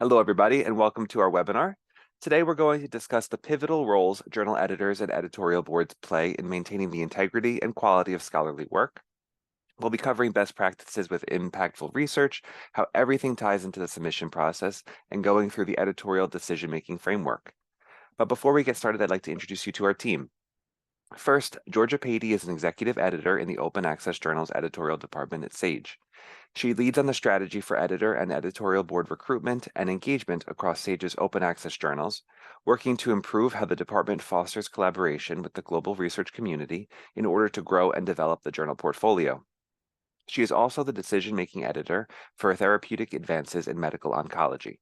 Hello, everybody, and welcome to our webinar. Today, we're going to discuss the pivotal roles journal editors and editorial boards play in maintaining the integrity and quality of scholarly work. We'll be covering best practices with impactful research, how everything ties into the submission process, and going through the editorial decision-making framework. But before we get started, I'd like to introduce you to our team. First, Georgia Patey is an executive editor in the Open Access Journal's editorial department at Sage. She leads on the strategy for editor and editorial board recruitment and engagement across Sage's open access journals, working to improve how the department fosters collaboration with the global research community in order to grow and develop the journal portfolio. She is also the decision-making editor for therapeutic advances in medical oncology.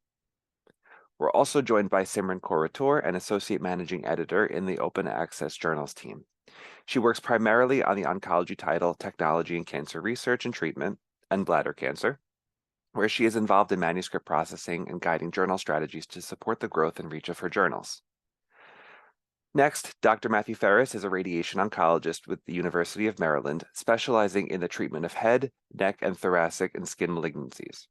We're also joined by Simran Kaur, an associate managing editor in the Open Access Journals team. She works primarily on the oncology title Technology in Cancer Research and Treatment and Bladder Cancer, where she is involved in manuscript processing and guiding journal strategies to support the growth and reach of her journals. Next, Dr. Matthew Ferris is a radiation oncologist with the University of Maryland, specializing in the treatment of head, neck, and thoracic and skin malignancies.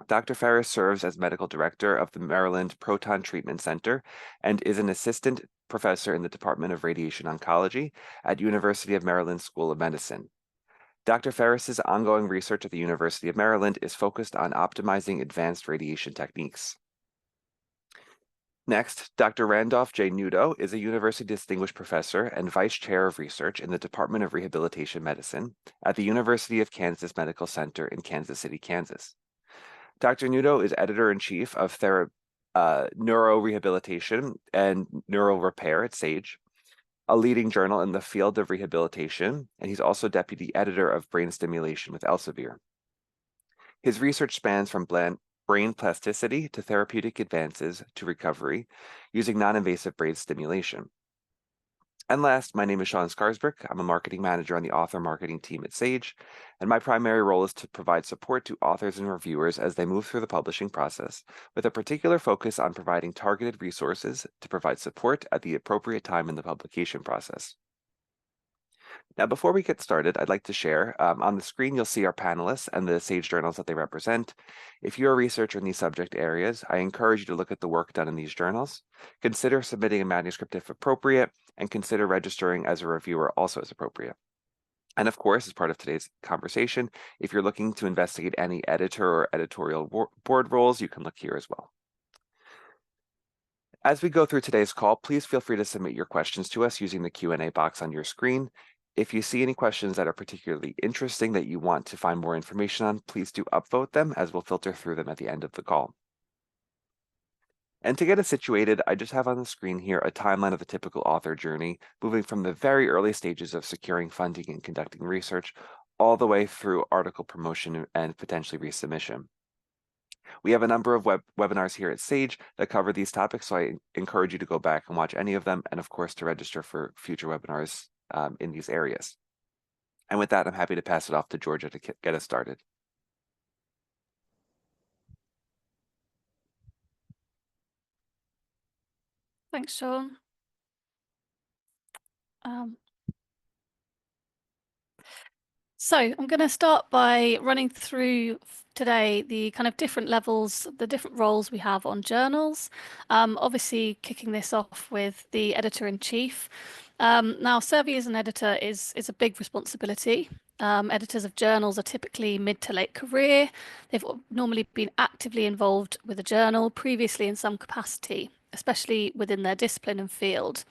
Dr. Ferris serves as medical director of the Maryland Proton Treatment Center and is an assistant professor in the Department of Radiation Oncology at University of Maryland School of Medicine. Dr. Ferris's ongoing research at the University of Maryland is focused on optimizing advanced radiation techniques. Next, Dr. Randolph J. Nudo is a University Distinguished Professor and Vice Chair of Research in the Department of Rehabilitation Medicine at the University of Kansas Medical Center in Kansas City, Kansas. Dr. Nudo is editor-in-chief of Neurorehabilitation and Neural Repair at Sage, a leading journal in the field of rehabilitation, and he's also deputy editor of Brain Stimulation with Elsevier. His research spans from brain plasticity to therapeutic advances to recovery using non-invasive brain stimulation. And last, my name is Sean Scarsbrick. I'm a marketing manager on the author marketing team at Sage, and my primary role is to provide support to authors and reviewers as they move through the publishing process, with a particular focus on providing targeted resources to provide support at the appropriate time in the publication process. Now, before we get started, I'd like to share, on the screen, you'll see our panelists and the Sage journals that they represent. If you're a researcher in these subject areas, I encourage you to look at the work done in these journals, consider submitting a manuscript if appropriate, and consider registering as a reviewer also as appropriate. And of course, as part of today's conversation, if you're looking to investigate any editor or editorial board roles, you can look here as well. As we go through today's call, please feel free to submit your questions to us using the Q&A box on your screen. If you see any questions that are particularly interesting that you want to find more information on, please do upvote them as we'll filter through them at the end of the call. And to get us situated, I just have on the screen here a timeline of a typical author journey, moving from the very early stages of securing funding and conducting research, all the way through article promotion and potentially resubmission. We have a number of webinars here at Sage that cover these topics, so I encourage you to go back and watch any of them, and of course to register for future webinars in these areas. And with that, I'm happy to pass it off to Georgia to get us started. Thanks, Sean. So I'm going to start by running through today the kind of different levels, the different roles we have on journals. Obviously, kicking this off with the editor-in-chief. Now, serving as an editor is a big responsibility. Editors of journals are typically mid to late career. They've normally been actively involved with a journal previously in some capacity, especially within their discipline and field.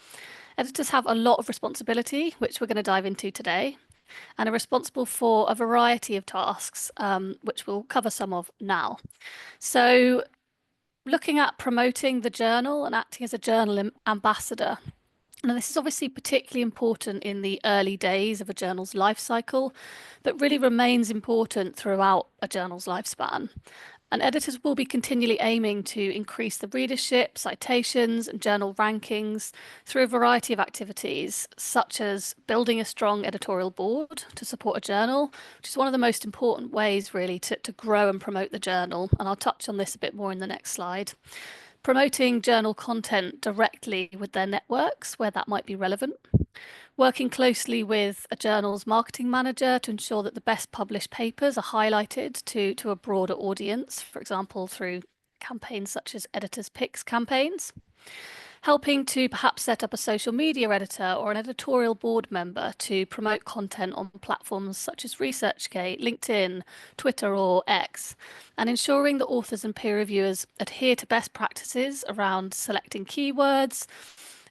Editors have a lot of responsibility, which we're going to dive into today, and are responsible for a variety of tasks, which we'll cover some of now. So looking at promoting the journal and acting as a journal ambassador. Now, this is obviously particularly important in the early days of a journal's life cycle, but really remains important throughout a journal's lifespan. And editors will be continually aiming to increase the readership, citations, and journal rankings through a variety of activities, such as building a strong editorial board to support a journal, which is one of the most important ways, really, to grow and promote the journal. And I'll touch on this a bit more in the next slide. Promoting journal content directly with their networks, where that might be relevant. Working closely with a journal's marketing manager to ensure that the best published papers are highlighted to a broader audience, for example, through campaigns such as editors' picks campaigns, helping to perhaps set up a social media editor or an editorial board member to promote content on platforms such as ResearchGate, LinkedIn, Twitter, or X, and ensuring that authors and peer reviewers adhere to best practices around selecting keywords,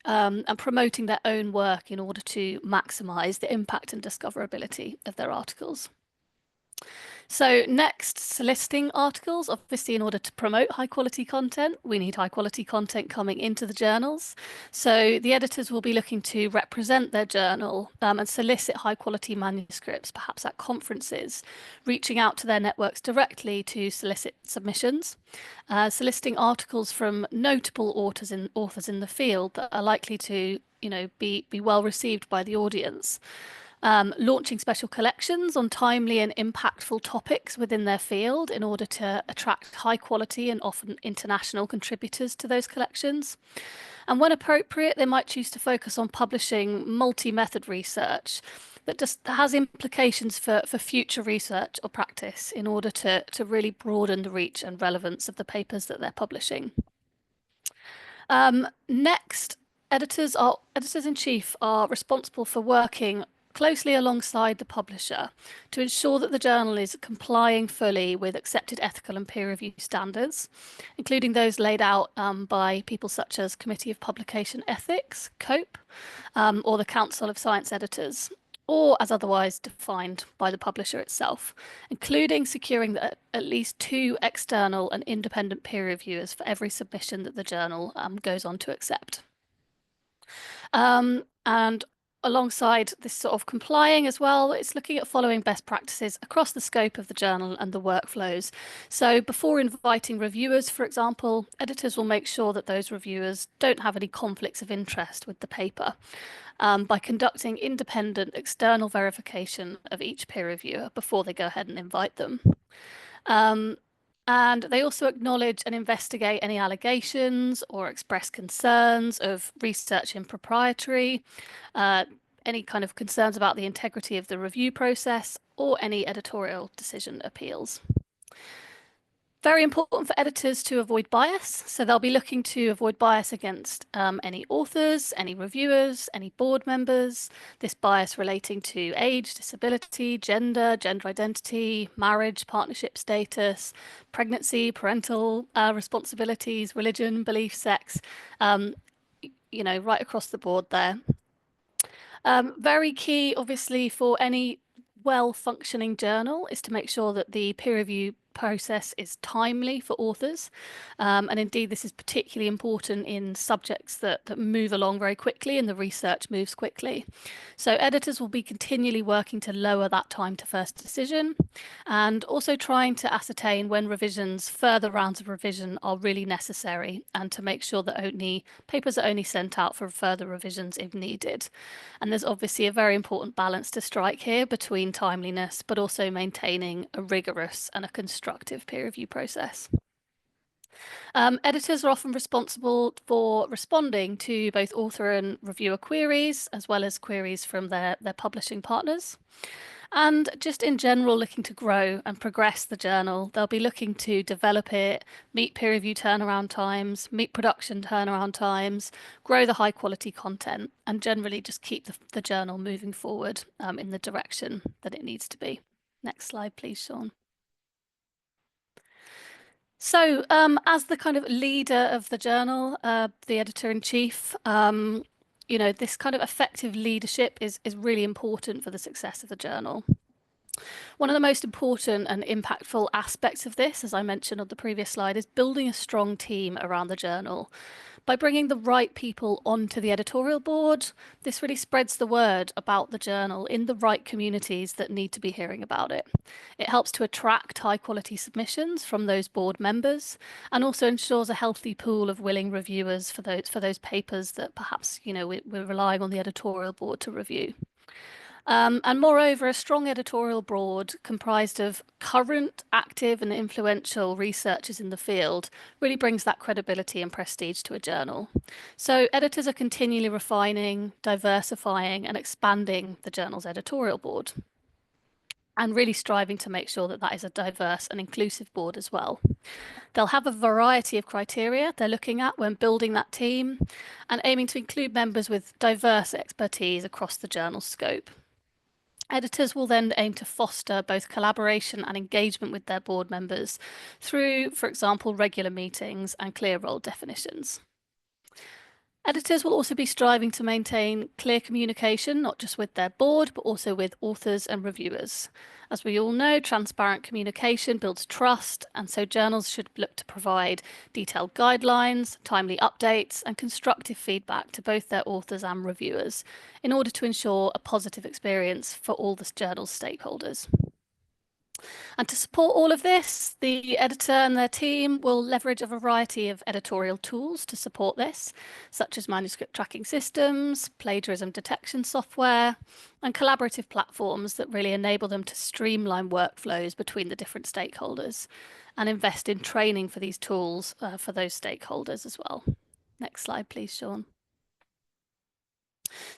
and promoting their own work in order to maximize the impact and discoverability of their articles. So next, soliciting articles. Obviously, in order to promote high quality content, we need high quality content coming into the journals. So the editors will be looking to represent their journal and solicit high quality manuscripts, perhaps at conferences, reaching out to their networks directly to solicit submissions, soliciting articles from notable authors in the field that are likely to, be well received by the audience. Launching special collections on timely and impactful topics within their field in order to attract high quality and often international contributors to those collections. And when appropriate, they might choose to focus on publishing multi-method research that just has implications for future research or practice in order to really broaden the reach and relevance of the papers that they're publishing. Next, editors-in-chief are responsible for working closely alongside the publisher to ensure that the journal is complying fully with accepted ethical and peer review standards, including those laid out by people such as Committee of Publication Ethics, COPE, or the Council of Science Editors, or as otherwise defined by the publisher itself, including securing that at least 2 external and independent peer reviewers for every submission that the journal goes on to accept. And alongside this sort of complying as well, it's looking at following best practices across the scope of the journal and the workflows. So before inviting reviewers, for example, editors will make sure that those reviewers don't have any conflicts of interest with the paper by conducting independent external verification of each peer reviewer before they go ahead and invite them. And they also acknowledge and investigate any allegations or express concerns of research impropriety, any kind of concerns about the integrity of the review process, or any editorial decision appeals. Very important for editors to avoid bias. So they'll be looking to avoid bias against any authors, any reviewers, any board members, this bias relating to age, disability, gender identity, marriage, partnership status, pregnancy, parental responsibilities, religion, belief, sex, right across the board there. Very key, obviously, for any well-functioning journal is to make sure that the peer review process is timely for authors. And indeed, this is particularly important in subjects that move along very quickly and the research moves quickly. So editors will be continually working to lower that time to first decision and also trying to ascertain when further rounds of revision are really necessary and to make sure that papers are only sent out for further revisions if needed. And there's obviously a very important balance to strike here between timeliness, but also maintaining a rigorous and a constructive peer review process. Editors are often responsible for responding to both author and reviewer queries, as well as queries from their publishing partners. And just in general, looking to grow and progress the journal. They'll be looking to develop it, meet peer review turnaround times, meet production turnaround times, grow the high quality content, and generally just keep the journal moving forward in the direction that it needs to be. Next slide, please, Sean. So as the kind of leader of the journal, the editor-in-chief, this kind of effective leadership is really important for the success of the journal. One of the most important and impactful aspects of this, as I mentioned on the previous slide, is building a strong team around the journal. By bringing the right people onto the editorial board, this really spreads the word about the journal in the right communities that need to be hearing about it. It helps to attract high quality submissions from those board members and also ensures a healthy pool of willing reviewers for those papers that perhaps, we're relying on the editorial board to review. And moreover, a strong editorial board comprised of current, active, and influential researchers in the field really brings that credibility and prestige to a journal. So editors are continually refining, diversifying, and expanding the journal's editorial board. and really striving to make sure that that is a diverse and inclusive board as well. They'll have a variety of criteria they're looking at when building that team and aiming to include members with diverse expertise across the journal scope. Editors will then aim to foster both collaboration and engagement with their board members through, for example, regular meetings and clear role definitions. Editors will also be striving to maintain clear communication, not just with their board, but also with authors and reviewers. As we all know, transparent communication builds trust, and so journals should look to provide detailed guidelines, timely updates, and constructive feedback to both their authors and reviewers in order to ensure a positive experience for all the journal's stakeholders. And to support all of this, the editor and their team will leverage a variety of editorial tools to support this, such as manuscript tracking systems, plagiarism detection software, and collaborative platforms that really enable them to streamline workflows between the different stakeholders and invest in training for these tools for those stakeholders as well. Next slide, please, Sean.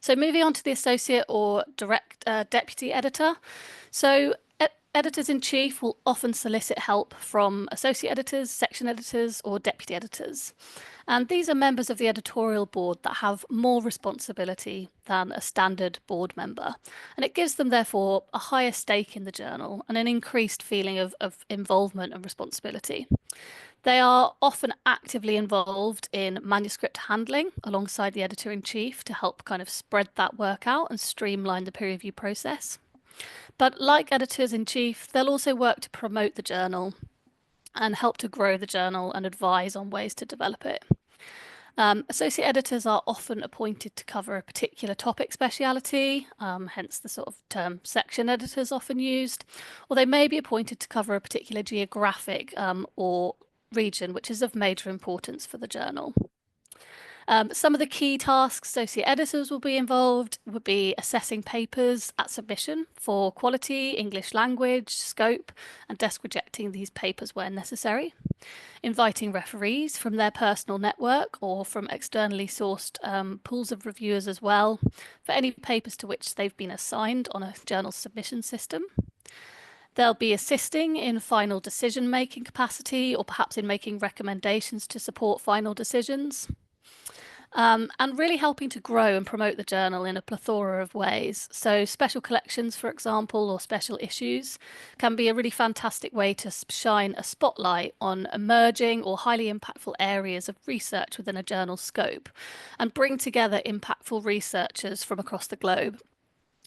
So moving on to the associate or direct deputy editor. So editors-in-chief will often solicit help from associate editors, section editors, or deputy editors. And these are members of the editorial board that have more responsibility than a standard board member. And it gives them, therefore, a higher stake in the journal and an increased feeling of involvement and responsibility. They are often actively involved in manuscript handling alongside the editor-in-chief to help kind of spread that work out and streamline the peer review process. But like editors-in-chief, they'll also work to promote the journal and help to grow the journal and advise on ways to develop it. Associate editors are often appointed to cover a particular topic speciality, hence the sort of term section editors often used, or they may be appointed to cover a particular geographic or region which is of major importance for the journal. Some of the key tasks associate editors will be involved would be assessing papers at submission for quality, English language, scope, and desk rejecting these papers where necessary. Inviting referees from their personal network or from externally sourced pools of reviewers as well for any papers to which they've been assigned on a journal submission system. They'll be assisting in final decision-making capacity or perhaps in making recommendations to support final decisions. And really helping to grow and promote the journal in a plethora of ways. So special collections, for example, or special issues can be a really fantastic way to shine a spotlight on emerging or highly impactful areas of research within a journal scope and bring together impactful researchers from across the globe.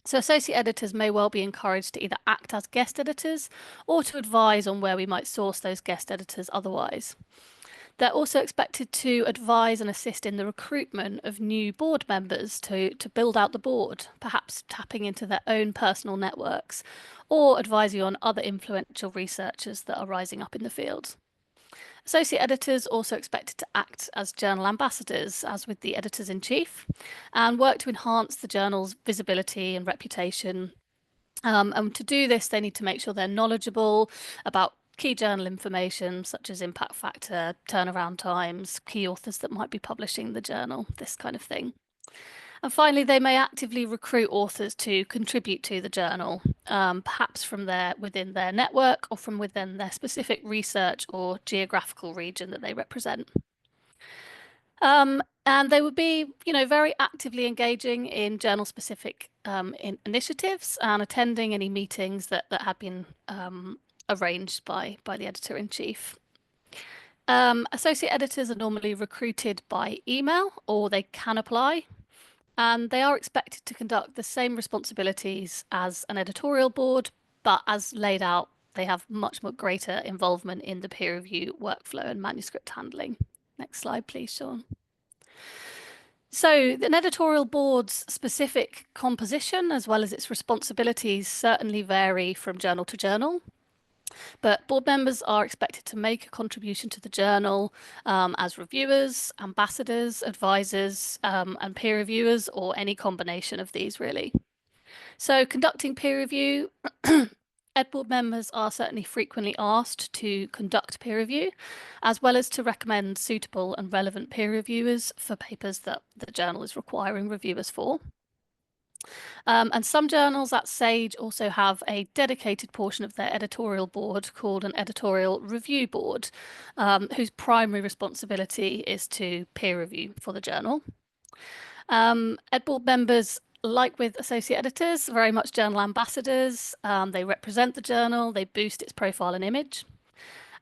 So associate editors may well be encouraged to either act as guest editors or to advise on where we might source those guest editors otherwise. They're also expected to advise and assist in the recruitment of new board members to build out the board, perhaps tapping into their own personal networks or advising on other influential researchers that are rising up in the field. Associate editors also expected to act as journal ambassadors, as with the editors-in-chief, and work to enhance the journal's visibility and reputation. And to do this, they need to make sure they're knowledgeable about key journal information such as impact factor, turnaround times, key authors that might be publishing the journal, this kind of thing. And finally, they may actively recruit authors to contribute to the journal, perhaps from within their network or from within their specific research or geographical region that they represent. And they would be, very actively engaging in journal-specific initiatives and attending any meetings that had been arranged by the editor-in-chief. Associate editors are normally recruited by email, or they can apply, and they are expected to conduct the same responsibilities as an editorial board, but as laid out, they have much more greater involvement in the peer review workflow and manuscript handling. Next slide, please, Sean. So an editorial board's specific composition, as well as its responsibilities, certainly vary from journal to journal. But board members are expected to make a contribution to the journal as reviewers, ambassadors, advisors, and peer reviewers, or any combination of these, really. So conducting peer review, Ed board members are certainly frequently asked to conduct peer review, as well as to recommend suitable and relevant peer reviewers for papers that the journal is requiring reviewers for. And some journals at Sage also have a dedicated portion of their editorial board called an editorial review board, whose primary responsibility is to peer review for the journal. Ed board members, like with associate editors, very much journal ambassadors. They represent the journal, they boost its profile and image.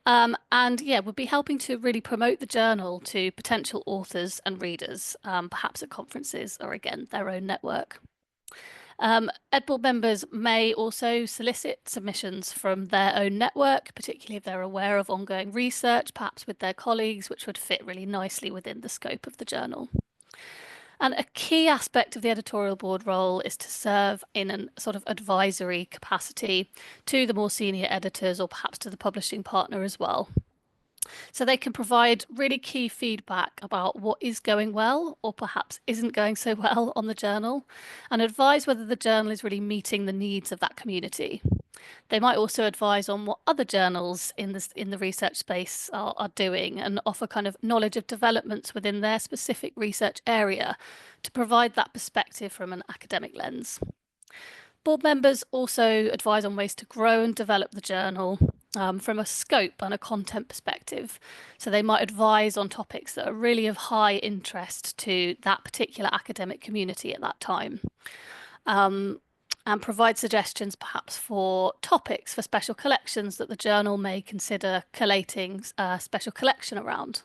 And yeah, would be helping to really promote the journal to potential authors and readers, perhaps at conferences or again, their own network. Ed board members may also solicit submissions from their own network, particularly if they're aware of ongoing research, perhaps with their colleagues, which would fit really nicely within the scope of the journal. And a key aspect of the editorial board role is to serve in a sort of advisory capacity to the more senior editors or perhaps to the publishing partner as well. So they can provide really key feedback about what is going well or perhaps isn't going so well on the journal and advise whether the journal is really meeting the needs of that community. They might also advise on what other journals in the research space are doing and offer kind of knowledge of developments within their specific research area to provide that perspective from an academic lens. Board members also advise on ways to grow and develop the journal from a scope and a content perspective. So they might advise on topics that are really of high interest to that particular academic community at that time. And provide suggestions perhaps for topics for special collections that the journal may consider collating a special collection around.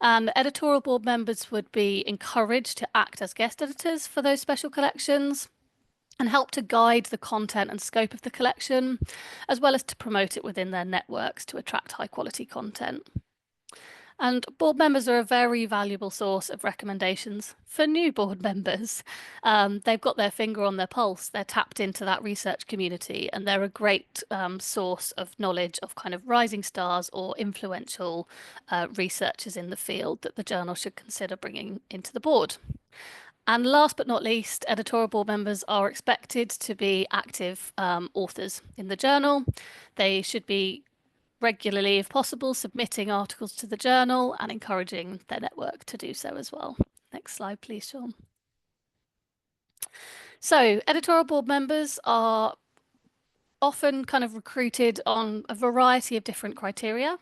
And editorial board members would be encouraged to act as guest editors for those special collections and help to guide the content and scope of the collection, as well as to promote it within their networks to attract high quality content. And board members are a very valuable source of recommendations for new board members. They've got their finger on their pulse, they're tapped into that research community, and they're a great source of knowledge of kind of rising stars or influential researchers in the field that the journal should consider bringing into the board. And last but not least, editorial board members are expected to be active authors in the journal. They should be regularly, if possible, submitting articles to the journal and encouraging their network to do so as well. Next slide, please, Sean. So editorial board members are often kind of recruited on a variety of different criteria.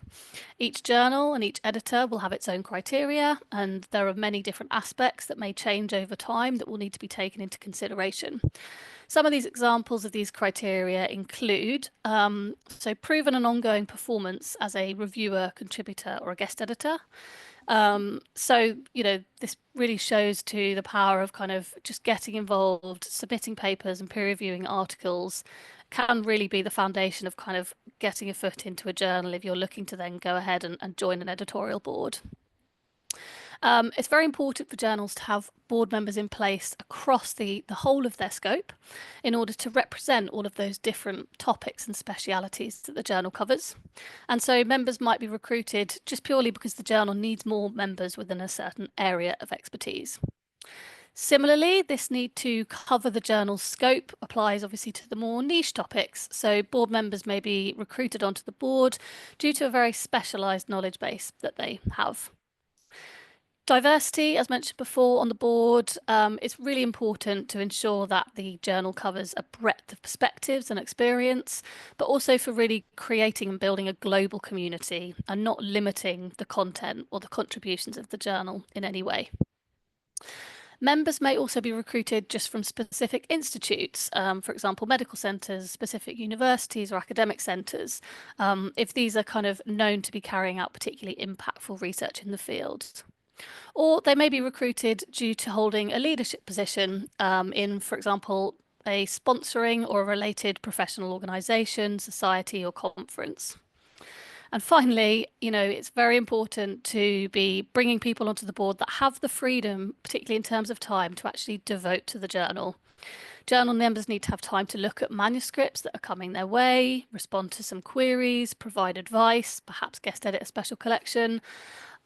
Each journal and each editor will have its own criteria, and there are many different aspects that may change over time that will need to be taken into consideration. Some of these examples of these criteria include so proven and ongoing performance as a reviewer, contributor, or a guest editor. So, you know, this really shows to the power of kind of just getting involved, submitting papers and peer reviewing articles can really be the foundation of kind of getting a foot into a journal if you're looking to then go ahead and join an editorial board. It's very important for journals to have board members in place across the whole of their scope in order to represent all of those different topics and specialities that the journal covers. And so members might be recruited just purely because the journal needs more members within a certain area of expertise. Similarly, this need to cover the journal's scope applies obviously to the more niche topics. So board members may be recruited onto the board due to a very specialised knowledge base that they have. Diversity, as mentioned before on the board, it's really important to ensure that the journal covers a breadth of perspectives and experience, but also for really creating and building a global community and not limiting the content or the contributions of the journal in any way. Members may also be recruited just from specific institutes, for example, medical centres, specific universities or academic centres, if these are kind of known to be carrying out particularly impactful research in the field. Or they may be recruited due to holding a leadership position in, for example, a sponsoring or a related professional organisation, society or conference. And finally, you know, it's very important to be bringing people onto the board that have the freedom, particularly in terms of time, to actually devote to the journal. Journal members need to have time to look at manuscripts that are coming their way, respond to some queries, provide advice, perhaps guest edit a special collection.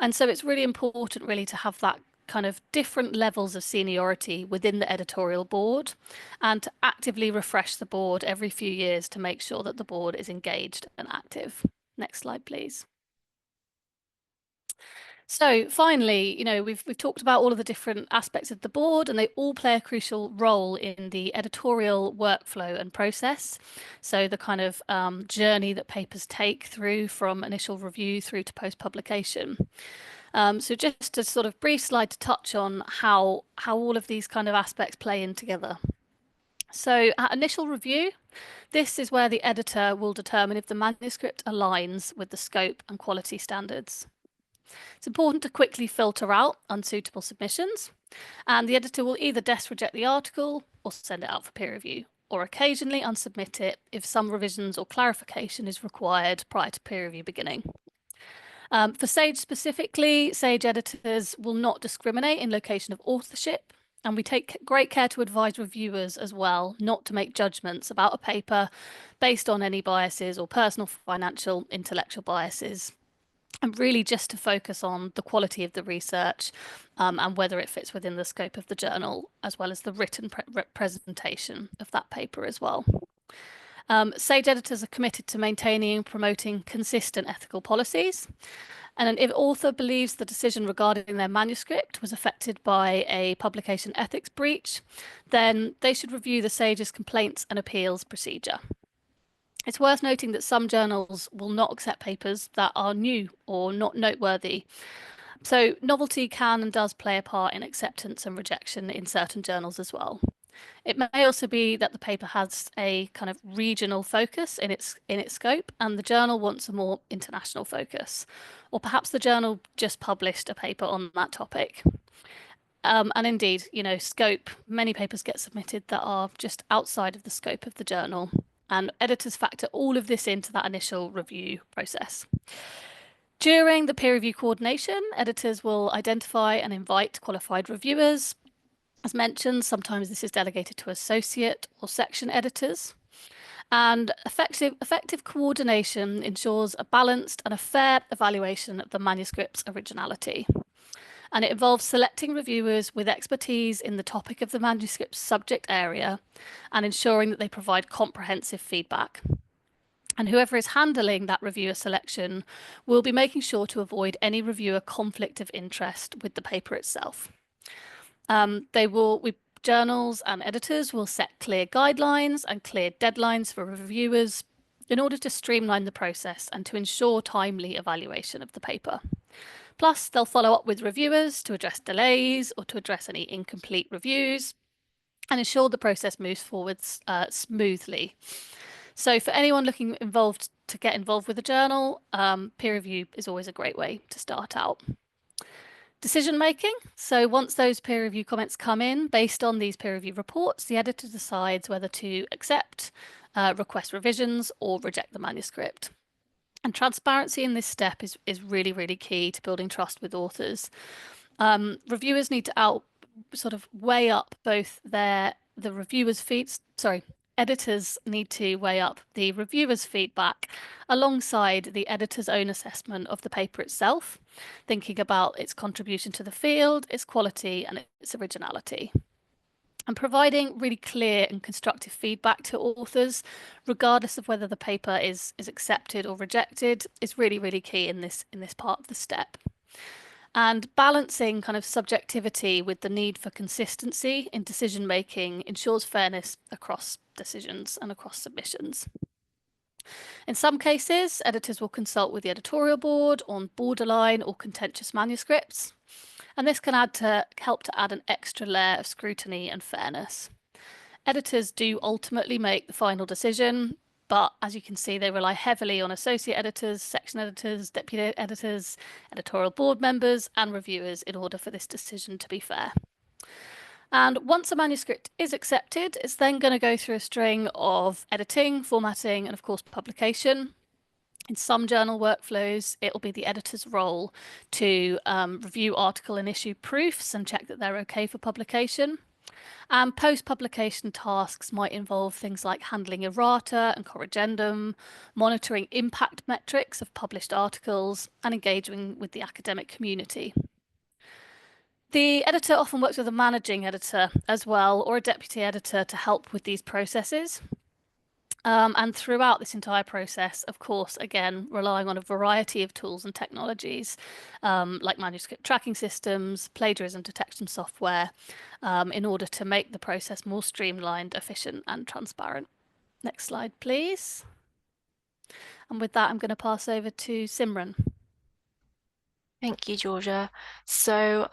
And so it's really important really to have that kind of different levels of seniority within the editorial board and to actively refresh the board every few years to make sure that the board is engaged and active. Next slide, please. So finally, we've talked about all of the different aspects of the board, and they all play a crucial role in the editorial workflow and process. So the kind of journey that papers take through from initial review through to post-publication. So just a sort of brief slide to touch on how all of these kind of aspects play in together. So at initial review, this is where the editor will determine if the manuscript aligns with the scope and quality standards. It's important to quickly filter out unsuitable submissions, and the editor will either desk reject the article or send it out for peer review, or occasionally unsubmit it if some revisions or clarification is required prior to peer review beginning. For Sage specifically, Sage editors will not discriminate in location of authorship, and we take great care to advise reviewers as well not to make judgments about a paper based on any biases or personal, financial, intellectual biases, and really just to focus on the quality of the research and whether it fits within the scope of the journal, as well as the written representation of that paper as well. Sage editors are committed to maintaining and promoting consistent ethical policies. And if author believes the decision regarding their manuscript was affected by a publication ethics breach, then they should review the Sage's complaints and appeals procedure. It's worth noting that some journals will not accept papers that are new or not noteworthy. So novelty can and does play a part in acceptance and rejection in certain journals as well. It may also be that the paper has a kind of regional focus in its scope, and the journal wants a more international focus, or perhaps the journal just published a paper on that topic. And indeed, scope, many papers get submitted that are just outside of the scope of the journal, and editors factor all of this into that initial review process. During the peer review coordination, editors will identify and invite qualified reviewers. As mentioned, sometimes this is delegated to associate or section editors. And effective coordination ensures a balanced and a fair evaluation of the manuscript's originality. And it involves selecting reviewers with expertise in the topic of the manuscript's subject area and ensuring that they provide comprehensive feedback. And whoever is handling that reviewer selection will be making sure to avoid any reviewer conflict of interest with the paper itself. Journals and editors will set clear guidelines and clear deadlines for reviewers in order to streamline the process and to ensure timely evaluation of the paper. Plus, they'll follow up with reviewers to address delays or to address any incomplete reviews and ensure the process moves forward smoothly. So for anyone looking to get involved with a journal, peer review is always a great way to start out. Decision making. So once those peer review comments come in, based on these peer review reports, the editor decides whether to accept, request revisions, or reject the manuscript. And transparency in this step is really, really key to building trust with authors. Reviewers need to weigh up both editors need to weigh up the reviewer's feedback alongside the editor's own assessment of the paper itself, thinking about its contribution to the field, its quality, and its originality. And providing really clear and constructive feedback to authors, regardless of whether the paper is accepted or rejected, is really, really key in this part of the step. And balancing kind of subjectivity with the need for consistency in decision making ensures fairness across decisions and across submissions. In some cases, editors will consult with the editorial board on borderline or contentious manuscripts, and this can help to add an extra layer of scrutiny and fairness. Editors do ultimately make the final decision, but as you can see, they rely heavily on associate editors, section editors, deputy editors, editorial board members, and reviewers in order for this decision to be fair. And once a manuscript is accepted, it's then going to go through a string of editing, formatting, and of course, publication. In some journal workflows, it will be the editor's role to review article and issue proofs and check that they're okay for publication. And post-publication tasks might involve things like handling errata and corrigendum, monitoring impact metrics of published articles, and engaging with the academic community. The editor often works with a managing editor as well, or a deputy editor to help with these processes. And throughout this entire process, of course, again, relying on a variety of tools and technologies, like manuscript tracking systems, plagiarism detection software, in order to make the process more streamlined, efficient, and transparent. Next slide, please. And with that, I'm going to pass over to Simran. Thank you, Georgia. So,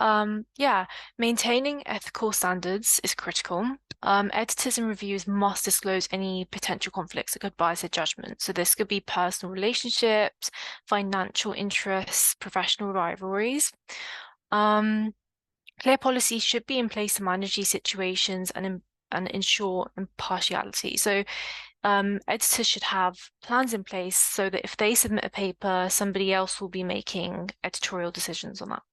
yeah, maintaining ethical standards is critical. Editors and reviewers must disclose any potential conflicts that could bias their judgment. So this could be personal relationships, financial interests, professional rivalries. Clear policies should be in place to manage these situations and ensure impartiality. So editors should have plans in place so that if they submit a paper, somebody else will be making editorial decisions on that.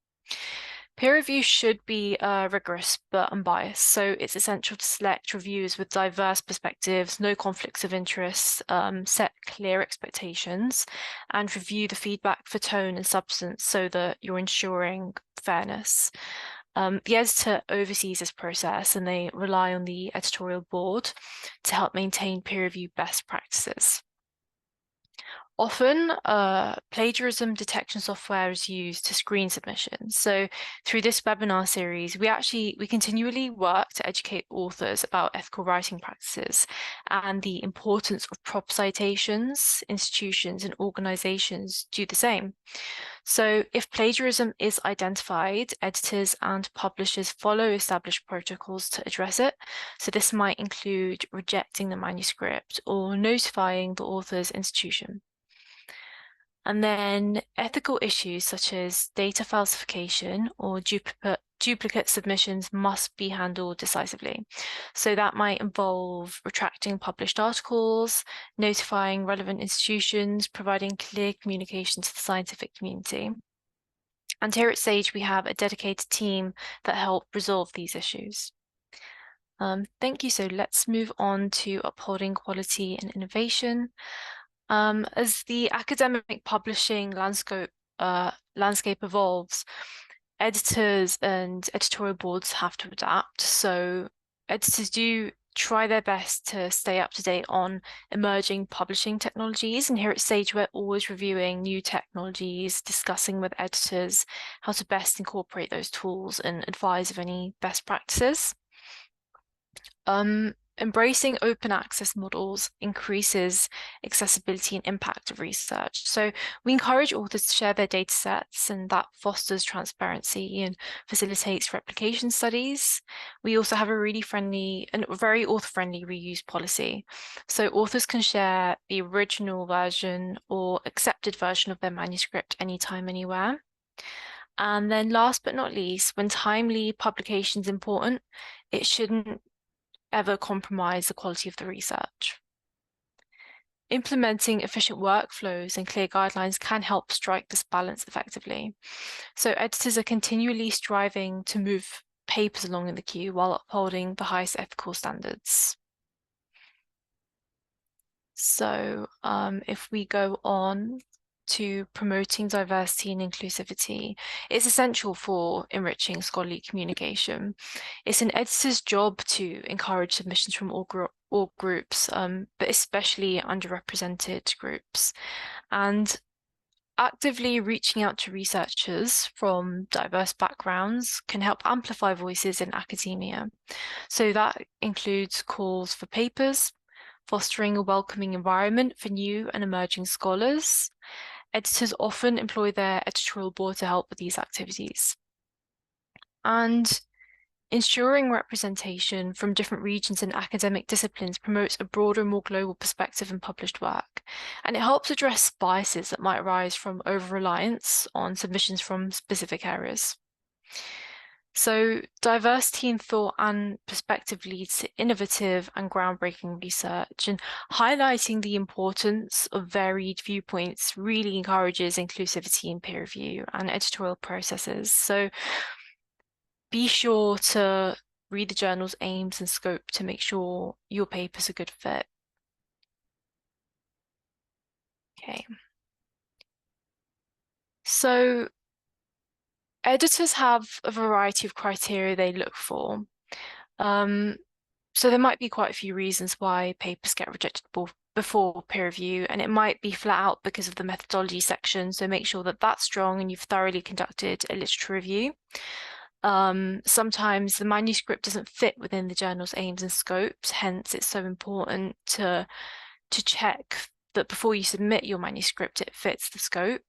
Peer review should be rigorous but unbiased, so it's essential to select reviewers with diverse perspectives, no conflicts of interest, set clear expectations, and review the feedback for tone and substance so that you're ensuring fairness. The editor oversees this process and they rely on the editorial board to help maintain peer review best practices. Often, plagiarism detection software is used to screen submissions. So through this webinar series, we continually work to educate authors about ethical writing practices and the importance of proper citations. Institutions and organizations do the same. So if plagiarism is identified, editors and publishers follow established protocols to address it. So this might include rejecting the manuscript or notifying the author's institution. And then ethical issues such as data falsification or duplicate submissions must be handled decisively. So that might involve retracting published articles, notifying relevant institutions, providing clear communication to the scientific community. And here at Sage, we have a dedicated team that help resolve these issues. Thank you. So let's move on to upholding quality and innovation. As the academic publishing landscape evolves, editors and editorial boards have to adapt. So editors do try their best to stay up to date on emerging publishing technologies. And here at Sage, we're always reviewing new technologies, discussing with editors how to best incorporate those tools and advise of any best practices. Embracing open access models increases accessibility and impact of research. So we encourage authors to share their data sets, and that fosters transparency and facilitates replication studies. We also have a really friendly and very author-friendly reuse policy. So authors can share the original version or accepted version of their manuscript anytime, anywhere. And then last but not least, when timely publication is important, it shouldn't ever compromise the quality of the research. Implementing efficient workflows and clear guidelines can help strike this balance effectively. So editors are continually striving to move papers along in the queue while upholding the highest ethical standards. So if we go on to promoting diversity and inclusivity, it's essential for enriching scholarly communication. It's an editor's job to encourage submissions from all groups, but especially underrepresented groups. And actively reaching out to researchers from diverse backgrounds can help amplify voices in academia. So that includes calls for papers, fostering a welcoming environment for new and emerging scholars. Editors often employ their editorial board to help with these activities. And ensuring representation from different regions and academic disciplines promotes a broader, more global perspective in published work. And it helps address biases that might arise from over-reliance on submissions from specific areas. So diversity in thought and perspective leads to innovative and groundbreaking research, and highlighting the importance of varied viewpoints really encourages inclusivity in peer review and editorial processes. So be sure to read the journal's aims and scope to make sure your paper's a good fit. Okay. So editors have a variety of criteria they look for. So there might be quite a few reasons why papers get rejected before peer review, and it might be flat out because of the methodology section. So make sure that that's strong and you've thoroughly conducted a literature review. Sometimes the manuscript doesn't fit within the journal's aims and scopes, hence it's so important to check that before you submit your manuscript, it fits the scope.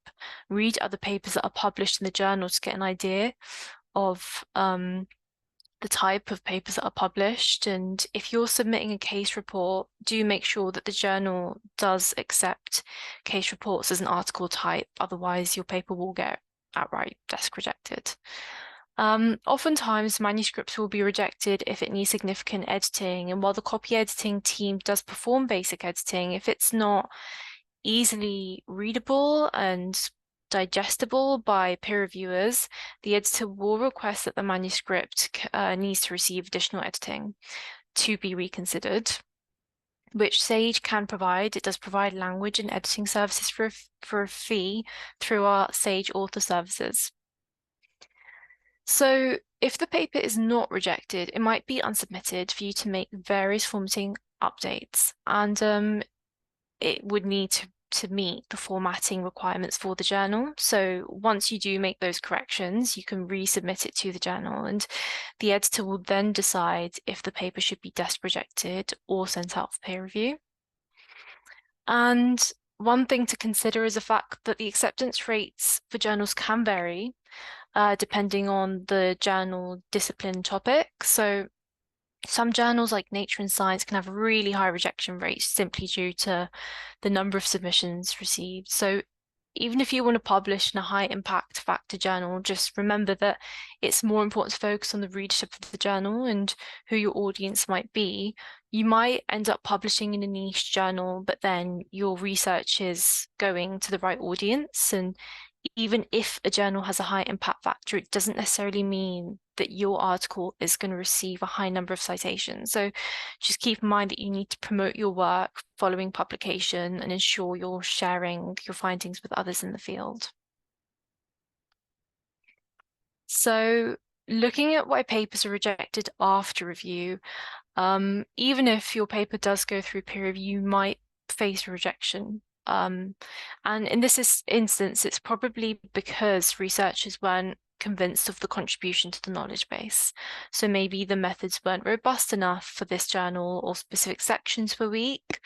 Read other papers that are published in the journal to get an idea of the type of papers that are published. And if you're submitting a case report, do make sure that the journal does accept case reports as an article type, otherwise your paper will get outright desk rejected. Oftentimes manuscripts will be rejected if it needs significant editing, and while the copy editing team does perform basic editing, if it's not easily readable and digestible by peer reviewers, the editor will request that the manuscript needs to receive additional editing to be reconsidered, which Sage can provide. It does provide language and editing services for a fee through our Sage author services. So if the paper is not rejected, it might be unsubmitted for you to make various formatting updates, and it would need to meet the formatting requirements for the journal. So once you do make those corrections, you can resubmit it to the journal, and the editor will then decide if the paper should be desk rejected or sent out for peer review. And one thing to consider is the fact that the acceptance rates for journals can vary depending on the journal discipline topic. So some journals like Nature and Science can have really high rejection rates simply due to the number of submissions received. So even if you want to publish in a high impact factor journal, just remember that it's more important to focus on the readership of the journal and who your audience might be. You might end up publishing in a niche journal, but then your research is going to the right audience. And even if a journal has a high impact factor, it doesn't necessarily mean that your article is going to receive a high number of citations. So just keep in mind that you need to promote your work following publication and ensure you're sharing your findings with others in the field. So looking at why papers are rejected after review, even if your paper does go through peer review, you might face rejection. And in this instance, it's probably because researchers weren't convinced of the contribution to the knowledge base. So maybe the methods weren't robust enough for this journal, or specific sections were weak.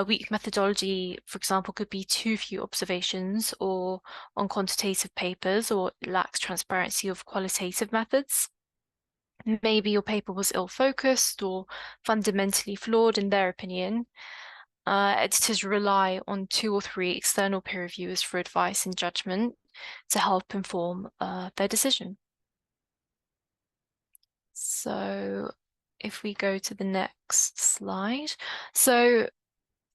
Weak methodology, for example, could be too few observations or on quantitative papers, or lacks transparency of qualitative methods. Maybe your paper was ill-focused or fundamentally flawed in their opinion. Editors rely on 2 or 3 external peer reviewers for advice and judgment to help inform their decision. So if we go to the next slide. So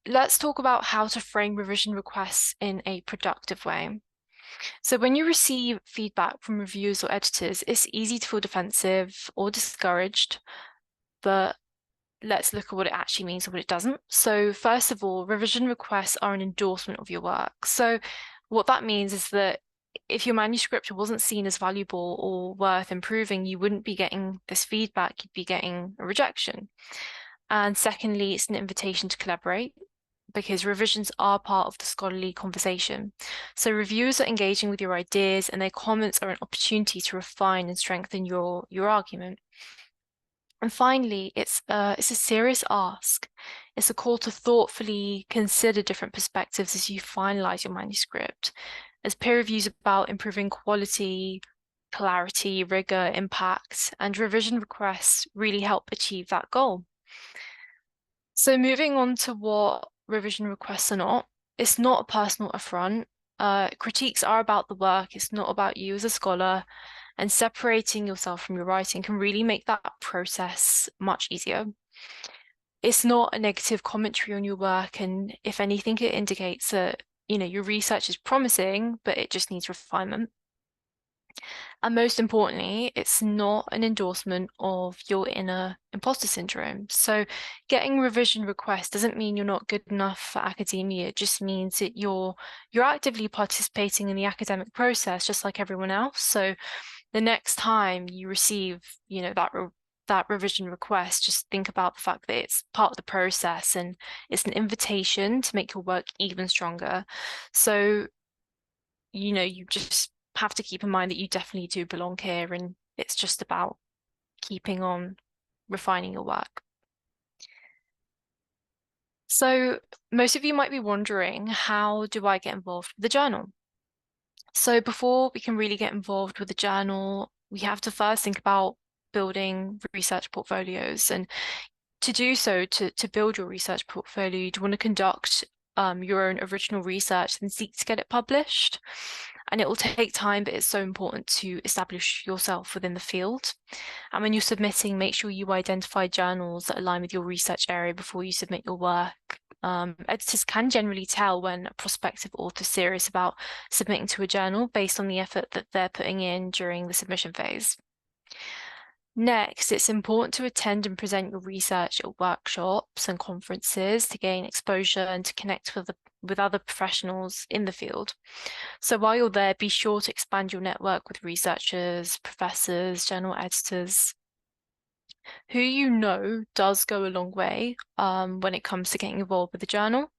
let's talk about how to frame revision requests in a productive way. So when you receive feedback from reviewers or editors, it's easy to feel defensive or discouraged, but let's look at what it actually means and what it doesn't. So first of all, revision requests are an endorsement of your work. So what that means is that if your manuscript wasn't seen as valuable or worth improving, you wouldn't be getting this feedback, you'd be getting a rejection. And secondly, it's an invitation to collaborate, because revisions are part of the scholarly conversation. So reviewers are engaging with your ideas, and their comments are an opportunity to refine and strengthen your argument. And finally, it's a serious ask. It's a call to thoughtfully consider different perspectives as you finalize your manuscript, as peer reviews about improving quality, clarity, rigor, impact, and revision requests really help achieve that goal. So moving on to what revision requests are not, it's not a personal affront. Critiques are about the work, it's not about you as a scholar, and separating yourself from your writing can really make that process much easier. It's not a negative commentary on your work, and if anything, it indicates that your research is promising, but it just needs refinement. And most importantly, it's not an endorsement of your inner imposter syndrome. So getting revision requests doesn't mean you're not good enough for academia. It just means that you're actively participating in the academic process, just like everyone else. So the next time you receive, that that revision request, just think about the fact that it's part of the process and it's an invitation to make your work even stronger. So, you just have to keep in mind that you definitely do belong here, and it's just about keeping on refining your work. So most of you might be wondering, how do I get involved with the journal? So before we can really get involved with the journal, we have to first think about building research portfolios. And to do so, to build your research portfolio, you'd want to conduct your own original research and seek to get it published. And it will take time, but it's so important to establish yourself within the field. And when you're submitting, make sure you identify journals that align with your research area before you submit your work. Editors can generally tell when a prospective author is serious about submitting to a journal based on the effort that they're putting in during the submission phase. Next, it's important to attend and present your research at workshops and conferences to gain exposure and to connect with other professionals in the field. So while you're there, be sure to expand your network with researchers, professors, journal editors. Who you know does go a long way when it comes to getting involved with the journal.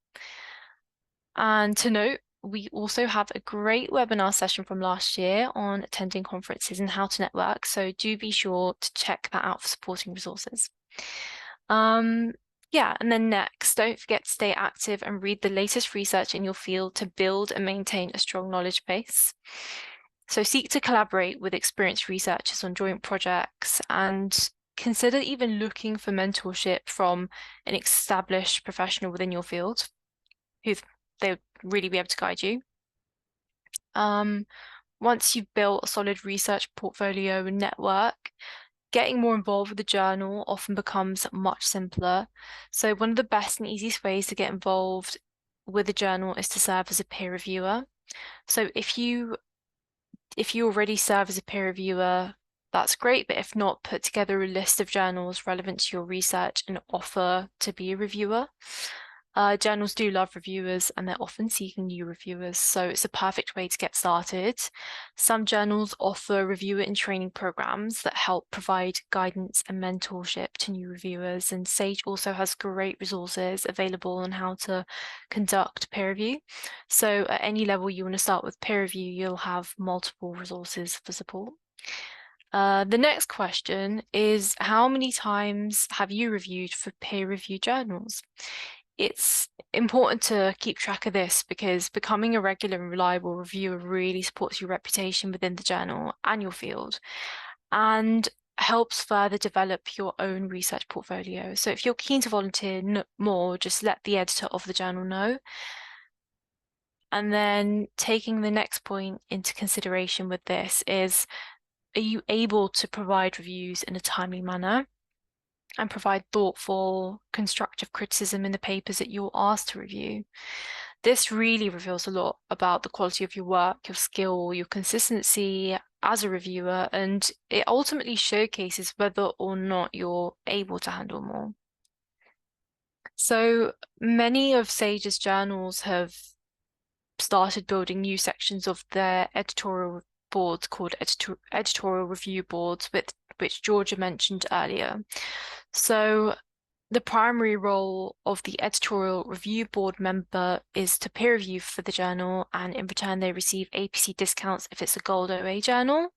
And to note, we also have a great webinar session from last year on attending conferences and how to network. So do be sure to check that out for supporting resources. Yeah, and then next, don't forget to stay active and read the latest research in your field to build and maintain a strong knowledge base. So seek to collaborate with experienced researchers on joint projects and consider even looking for mentorship from an established professional within your field who they would really be able to guide you. Once you've built a solid research portfolio and network, getting more involved with the journal often becomes much simpler. So one of the best and easiest ways to get involved with the journal is to serve as a peer reviewer. So if you already serve as a peer reviewer, that's great, but if not, put together a list of journals relevant to your research and offer to be a reviewer. Journals do love reviewers and they're often seeking new reviewers, so it's a perfect way to get started. Some journals offer reviewer and training programs that help provide guidance and mentorship to new reviewers, and Sage also has great resources available on how to conduct peer review. So at any level you want to start with peer review, you'll have multiple resources for support. The next question is, how many times have you reviewed for peer review journals? It's important to keep track of this because becoming a regular and reliable reviewer really supports your reputation within the journal and your field, and helps further develop your own research portfolio. So if you're keen to volunteer more, just let the editor of the journal know. And then taking the next point into consideration with this is, are you able to provide reviews in a timely manner and provide thoughtful, constructive criticism in the papers that you're asked to review? This really reveals a lot about the quality of your work, your skill, your consistency as a reviewer, and it ultimately showcases whether or not you're able to handle more. So many of Sage's journals have started building new sections of their editorial boards called editorial review boards, which Georgia mentioned earlier. So the primary role of the editorial review board member is to peer review for the journal, and in return they receive APC discounts if it's a Gold OA journal.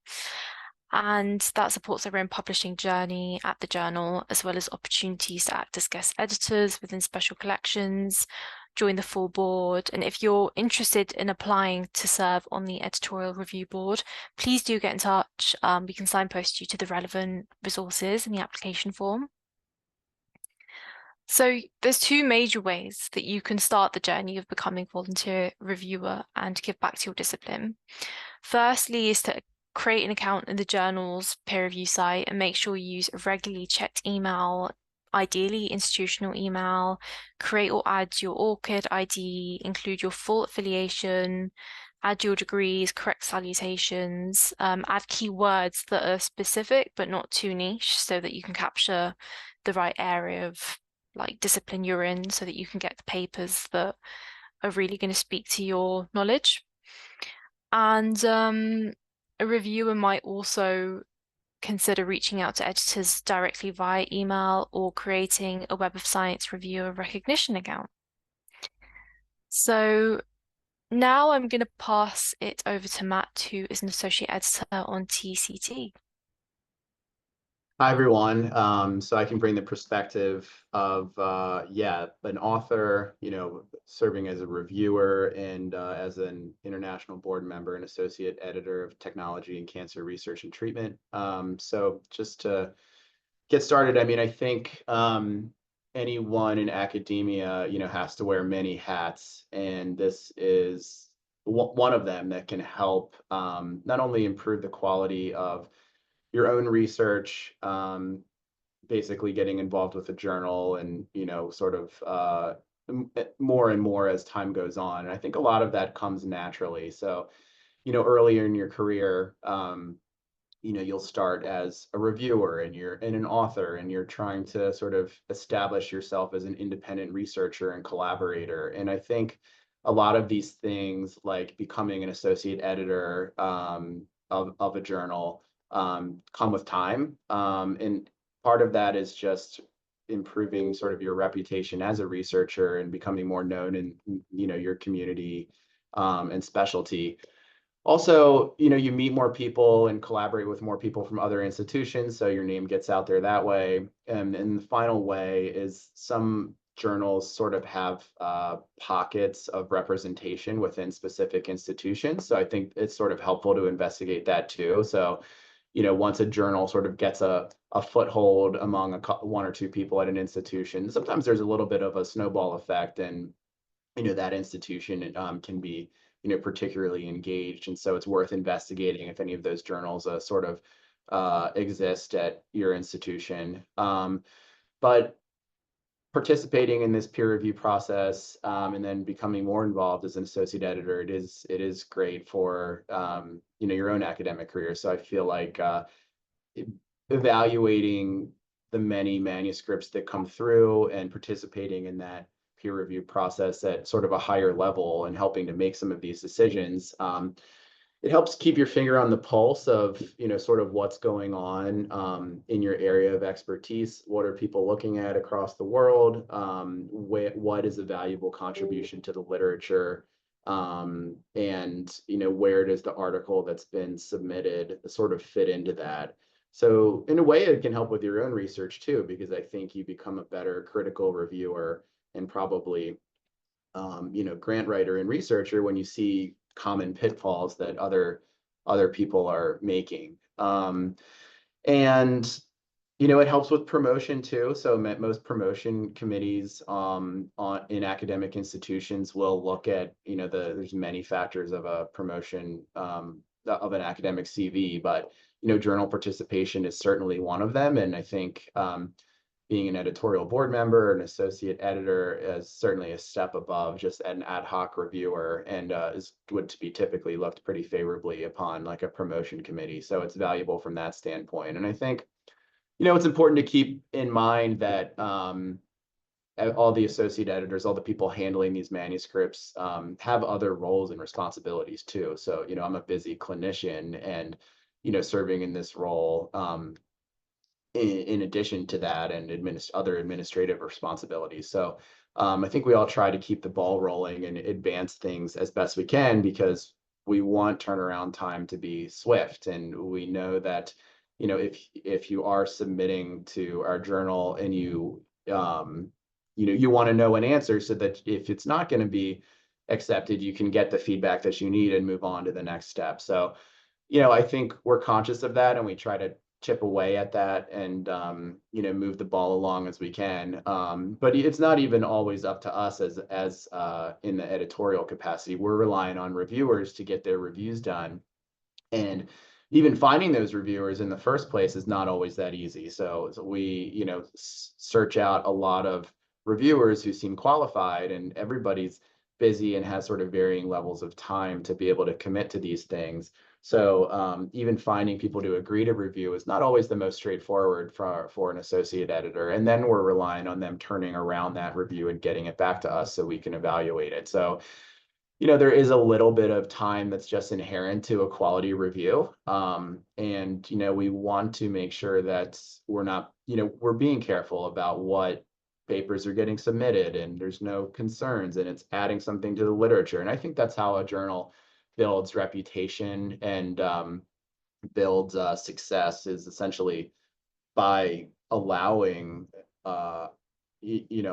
And that supports their own publishing journey at the journal, as well as opportunities to act as guest editors within special collections, join the full board. And if you're interested in applying to serve on the editorial review board, please do get in touch. We can signpost you to the relevant resources in the application form. So there's two major ways that you can start the journey of becoming a volunteer reviewer and give back to your discipline. Firstly is to create an account in the journal's peer review site and make sure you use a regularly checked email, ideally institutional email. Create or add your ORCID ID, include your full affiliation, add your degrees, correct salutations, add keywords that are specific but not too niche so that you can capture the right area of discipline you're in, so that you can get the papers that are really going to speak to your knowledge. And a reviewer might also consider reaching out to editors directly via email or creating a Web of Science reviewer recognition account. So now I'm going to pass it over to Matt, who is an associate editor on TCT. Hi, everyone. So I can bring the perspective of, an author, serving as a reviewer and as an international board member and associate editor of technology and cancer research and treatment. So just to get started, I mean, I think anyone in academia, has to wear many hats, and this is one of them that can help not only improve the quality of your own research, basically getting involved with the journal and, sort of more and more as time goes on. And I think a lot of that comes naturally. So, earlier in your career, you'll start as a reviewer and an author, and you're trying to sort of establish yourself as an independent researcher and collaborator. And I think a lot of these things, like becoming an associate editor of a journal, come with time. And part of that is just improving sort of your reputation as a researcher and becoming more known in, your community and specialty. Also, you meet more people and collaborate with more people from other institutions, so your name gets out there that way. And the final way is some journals sort of have pockets of representation within specific institutions. So I think it's sort of helpful to investigate that too. So, once a journal sort of gets a foothold among one or two people at an institution, sometimes there's a little bit of a snowball effect, and that institution can be particularly engaged, and so it's worth investigating if any of those journals sort of exist at your institution. But participating in this peer review process, and then becoming more involved as an associate editor, it is great for your own academic career. So I feel like evaluating the many manuscripts that come through and participating in that peer review process at sort of a higher level and helping to make some of these decisions, it helps keep your finger on the pulse of, sort of what's going on in your area of expertise. What are people looking at across the world? What is a valuable contribution to the literature? And, where does the article that's been submitted sort of fit into that? So in a way, it can help with your own research too, because I think you become a better critical reviewer and probably, grant writer and researcher when you see common pitfalls that other people are making. And it helps with promotion too. So most promotion committees in academic institutions will look at, there's many factors of a promotion of an academic CV, but journal participation is certainly one of them. And I think being an editorial board member, an associate editor, is certainly a step above just an ad hoc reviewer, and would be typically looked pretty favorably upon like a promotion committee. So it's valuable from that standpoint. And I think, it's important to keep in mind that all the associate editors, all the people handling these manuscripts, have other roles and responsibilities too. So, I'm a busy clinician, and, serving in this role, in addition to that, and other administrative responsibilities. So I think we all try to keep the ball rolling and advance things as best we can, because we want turnaround time to be swift. And we know that, if you are submitting to our journal and you want to know an answer, so that if it's not going to be accepted, you can get the feedback that you need and move on to the next step. So, I think we're conscious of that, and we try to chip away at that and, move the ball along as we can. But it's not even always up to us as in the editorial capacity. We're relying on reviewers to get their reviews done. And even finding those reviewers in the first place is not always that easy. So we, search out a lot of reviewers who seem qualified, and everybody's busy and has sort of varying levels of time to be able to commit to these things. So even finding people to agree to review is not always the most straightforward for an associate editor. And then we're relying on them turning around that review and getting it back to us so we can evaluate it. So there is a little bit of time that's just inherent to a quality review. And, we want to make sure that we're not, we're being careful about what papers are getting submitted and there's no concerns and it's adding something to the literature. And I think that's how a journal builds reputation and builds success, is essentially by allowing uh,